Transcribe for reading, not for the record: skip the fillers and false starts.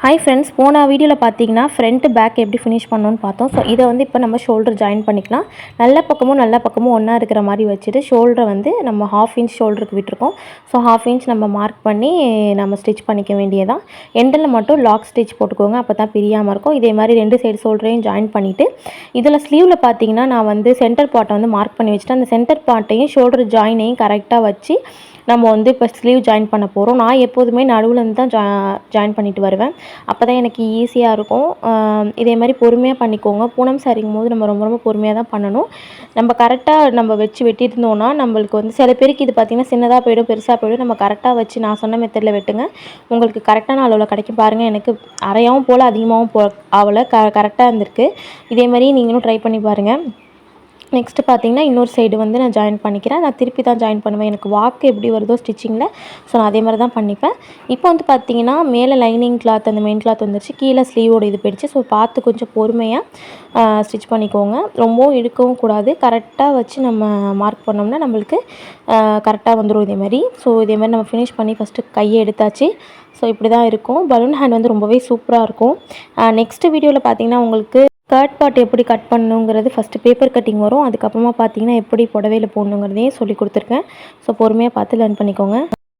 Hi friends, போன வீடியோவில் பார்த்தீங்கன்னா ஃப்ரண்ட் பேக் எப்படி ஃபினிஷ் பண்ணணும்னு பார்த்தோம். ஸோ இதை வந்து இப்போ நம்ம ஷோல்டர் ஜாயின் பண்ணிக்கலாம். நல்ல பக்கமும் ஒன்றா இருக்கிற மாதிரி வச்சுட்டு ஷோல்டரை வந்து நம்ம 1/2 இன்ச் ஷோல்டருக்கு விட்டுருக்கோம். ஸோ 1/2 இன்ச் நம்ம மார்க் பண்ணி நம்ம ஸ்டிச் பண்ணிக்க வேண்டியதான். எண்டில் மட்டும் லாக் ஸ்டிச் போட்டுக்கோங்க, அப்போ தான் பிரியாமல் இருக்கும். இதே மாதிரி 2 சைடு ஷோல்டரையும் ஜாயின் பண்ணிவிட்டு இதில் ஸ்லீவில் பார்த்தீங்கன்னா நான் வந்து சென்டர் பார்ட்டை வந்து மார்க் பண்ணி வச்சுட்டு அந்த சென்டர் பார்ட்டையும் ஷோல்டர் ஜாயினையும் கரெக்டாக வச்சு நம்ம வந்து இப்போ ஸ்லீவ் ஜாயின் பண்ண போகிறோம். நான் எப்போதுமே நடுவுலேருந்து தான் ஜாயின் பண்ணிட்டு வருவேன். அப்போ தான் எனக்கு ஈஸியாக இருக்கும். இதே மாதிரி பொறுமையாக பண்ணிக்கோங்க. பூனம் சாரிங்கும் போது நம்ம ரொம்ப ரொம்ப பொறுமையாக தான் பண்ணணும். நம்ம கரெக்டாக நம்ம வச்சு வெட்டியிருந்தோன்னா நம்மளுக்கு வந்து சில பேருக்கு இது பார்த்திங்கன்னா சின்னதாக போய்டும், பெருசாக போய்டும். நம்ம கரெக்டாக வச்சு நான் சொன்ன மெத்தடில் வெட்டுங்க, உங்களுக்கு கரெக்டான அளவில் கிடைக்கும். பாருங்கள், எனக்கு அரையாகவும் போல் அதிகமாகவும் ஆகலை, கரெக்டாக இருந்திருக்கு. இதே மாதிரி நீங்களும் ட்ரை பண்ணி பாருங்கள். நெக்ஸ்ட்டு பார்த்தீங்கன்னா இன்னொரு சைடு வந்து நான் ஜாயின் பண்ணிக்கிறேன். நான் திருப்பி தான் ஜாயின் பண்ணுவேன். எனக்கு வாக்கு எப்படி வருதோ ஸ்டிச்சிங்கில், ஸோ நான் அதே மாதிரி தான் பண்ணிப்பேன். இப்போ வந்து பார்த்தீங்கன்னா மேலே லைனிங் கிளாத் அந்த மெயின் கிளாத் வந்துருச்சு, கீழே ஸ்லீவோட இது போயிடுச்சு. ஸோ பார்த்து கொஞ்சம் பொறுமையாக ஸ்டிச் பண்ணிக்கோங்க. ரொம்பவும் இழுக்கவும் கூடாது. கரெக்டாக வச்சு நம்ம மார்க் பண்ணோம்னா நம்மளுக்கு கரெக்டாக வந்துடும் இதே மாதிரி. ஸோ இதே மாதிரி நம்ம ஃபினிஷ் பண்ணி ஃபஸ்ட்டு கையை எடுத்தாச்சு. ஸோ இப்படி தான் இருக்கும். பலூன் ஹேண்ட் வந்து ரொம்பவே சூப்பராக இருக்கும். நெக்ஸ்ட்டு வீடியோவில் பார்த்தீங்கன்னா உங்களுக்கு ஸ்கர்ட் பார்ட் எப்படி கட் பண்ணணுங்கிறது ஃபஸ்ட்டு பேப்பர் கட்டிங் வரும். அதுக்கப்புறமா பார்த்தீங்கன்னா எப்படி புடவையில் போடணுங்கிறதையும் சொல்லி கொடுத்துருக்கேன். ஸோ பொறுமையாக பார்த்து லேர்ன் பண்ணிக்கோங்க.